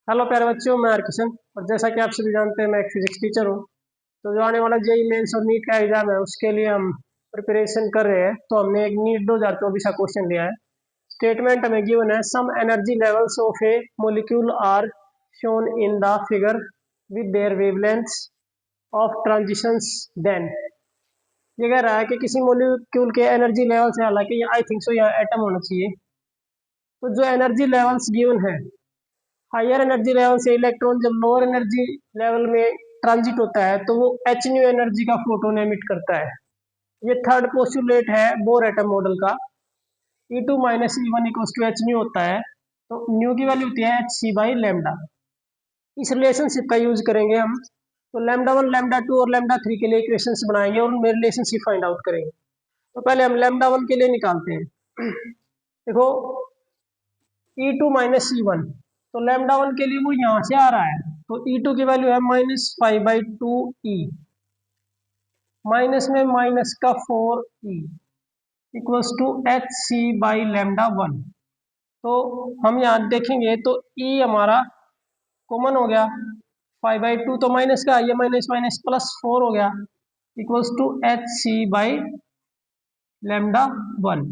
Hello प्यारे बच्चों, मैं हरकिशन। और जैसा कि आप सभी जानते हैं, मैं एक फिजिक्स टीचर हूँ। तो जो आने वाला जेई मेंस और नीट का एग्जाम है, उसके लिए हम प्रिपरेशन कर रहे हैं। तो हमने एक नीट 2024 का क्वेश्चन लिया है। स्टेटमेंट हमें गिवन है, some energy levels of a molecule are shown in the figure with their wavelengths of transitions then. ये कह रहा है कि किसी मोलिक्यूल के एनर्जी लेवल्स है, हालांकि आई थिंक सो यहाँ एटम होना चाहिए। तो जो एनर्जी लेवल्स गिवन है, हायर एनर्जी लेवल से इलेक्ट्रॉन जब लोअर एनर्जी लेवल में ट्रांजिट होता है तो वो एच न्यू एनर्जी का फोटोन एमिट करता है। ये थर्ड पोस्टुलेट है बोर एटम मॉडल का। E2 - E1 equals to H new होता है। तो न्यू की वैल्यू होती है एच सी बाई लेमडा। इस रिलेशनशिप का यूज करेंगे हम। तो λ1 λ2 और λ3 के लिए इक्वेशंस बनाएंगे और उनमें रिलेशनशिप फाइंड आउट करेंगे। तो पहले हम λ1 के लिए निकालते हैं। देखो, E2 - E1, तो λ1 के लिए वो यहाँ से आ रहा है। तो E2 की वैल्यू है -5/2E, माइनस में माइनस का 4E equals to H C by λ1। तो हम यहाँ देखेंगे तो E हमारा कॉमन हो गया। 5/2 तो माइनस का, ये माइनस माइनस प्लस 4 हो गया equals to H C by λ1।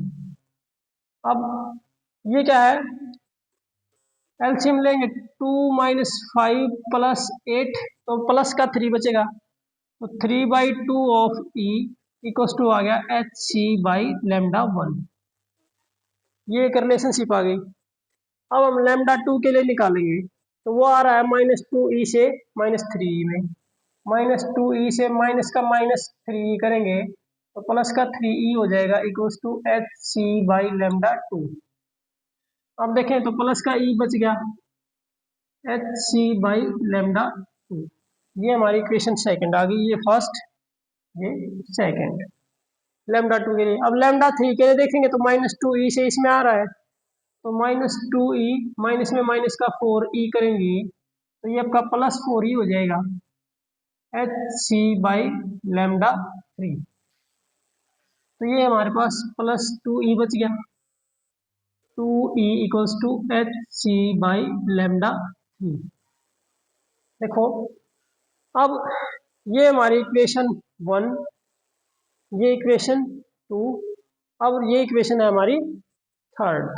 अब ये क्या है, एलसीएम लेंगे। 2 - 5 प्लस 8, तो प्लस का 3 बचेगा। तो 3/2 ऑफ ई इक्वल्स टू आ गया एच सी बाई λ1। ये एक रिलेशनशिप आ गई। अब हम λ2 के लिए निकालेंगे। तो वो आ रहा है -2e से -3 में। -2e से माइनस का -3 करेंगे तो प्लस का 3e हो जाएगा equals to H C by λ2। अब देखें तो प्लस का e बच गया, एच सी बाई λ2। ये हमारी इक्वेशन सेकंड आ गई। ये फर्स्ट, ये सेकंड λ2 के लिए। अब λ3 के लिए देखेंगे तो -2e से इसमें आ रहा है। तो -2e माइनस में माइनस का 4e करेंगे तो ये आपका +4e हो जाएगा एच सी बाई λ3। तो ये हमारे पास +2e बच गया। 2e equals to H C by λ3। देखो, अब ये हमारी इक्वेशन 1, ये इक्वेशन 2, अब ये इक्वेशन है हमारी थर्ड।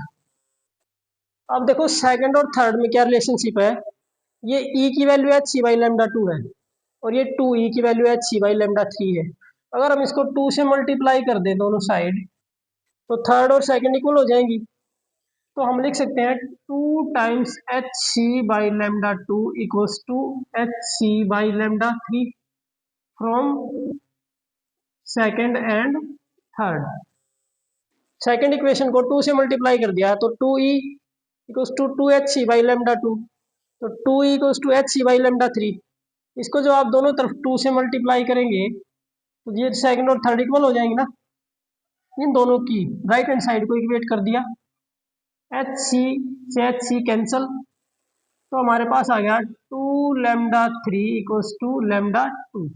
अब देखो, सेकंड और थर्ड में क्या रिलेशनशिप है। ये e की वैल्यू एच सी बाई λ2 है और ये 2e की वैल्यू एच सी बाई λ3 है। अगर हम इसको 2 से मल्टीप्लाई कर दें दोनों साइड, तो थर्ड और सेकंड इक्वल हो जाएंगी। तो हम लिख सकते हैं 2 times H C by λ2 equals to H C by λ3 from second and third. Second equation को 2 से मल्टीप्लाई कर दिया तो 2e equals to 2hc by λ2। तो 2e equals to H C by λ3। इसको जो आप दोनों तरफ 2 से मल्टीप्लाई करेंगे तो ये सेकंड और थर्ड इक्वल हो जाएंगे ना। इन दोनों की राइट हैंड साइड को इक्वेट कर दिया, एच सी से एच सी कैंसल। तो हमारे पास आ गया 2λ3 इक्वल्स टू λ2।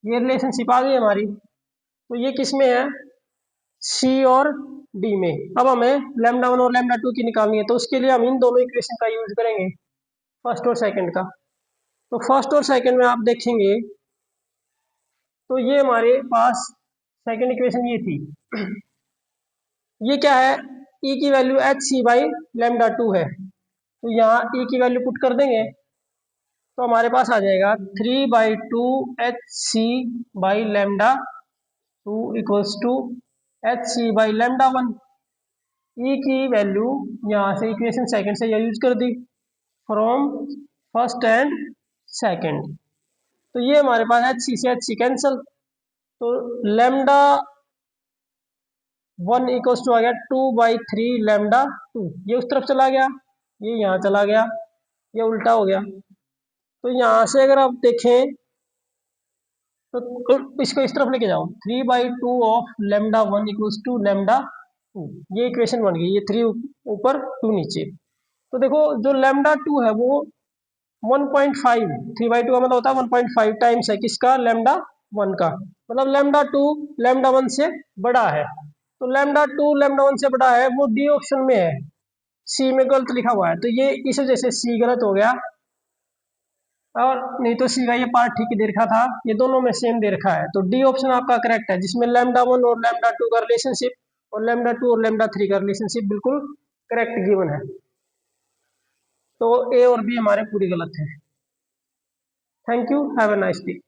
ये रिलेशनशिप आ गई हमारी। तो ये किस में है, सी और डी में। अब हमें λ1 और λ2 की निकालनी है। तो उसके लिए हम इन दोनों इक्वेशन का यूज करेंगे, फर्स्ट और सेकंड का। तो फर्स्ट और सेकंड में आप देखेंगे तो ये हमारे पास सेकंड इक्वेशन ये थी। ये क्या है, e की वैल्यू एच सी बाई λ2 है। तो यहाँ e की वैल्यू पुट कर देंगे तो हमारे पास आ जाएगा 3/2 H C by λ2 equals to H C by λ1। E की वैल्यू यहाँ से इक्वेशन सेकंड से यूज कर दी, फ्रॉम फर्स्ट एंड सेकंड। तो ये हमारे पास एच सी से एच सी कैंसल। तो λ1 इक्वल्स टू आ गया 2/3 λ2। ये उस तरफ चला गया, ये यहाँ चला गया, ये उल्टा हो गया। तो यहाँ से अगर आप देखें तो इसको इस तरफ लेके जाओ, 3/2 ऑफ λ1 इक्वल्स टू λ2। ये इक्वेशन बन गई, ये 3 ऊपर 2 नीचे। तो देखो, जो λ2 है वो 1.5, 3/2 का मतलब होता है 1.5 टाइम्स है किसका, λ1 का। मतलब λ2 λ1 से बड़ा है। तो λ2 λ1 से बड़ा है, वो डी ऑप्शन में है। सी में गलत लिखा हुआ है, तो ये इस वजह से सी गलत हो गया, और नहीं तो सी का ये पार्ट ठीक दे रखा था, ये दोनों में सेम दे रखा है। तो डी ऑप्शन आपका करेक्ट है, जिसमें लैम्डा 1 और लैम्डा 2 का रिलेशनशिप और लैम्डा 2 और लैम्डा 3 का रिलेशनशिप बिल्कुल करेक्ट गिवन है। तो ए और बी हमारे पूरी गलत है। Thank you, have a nice day.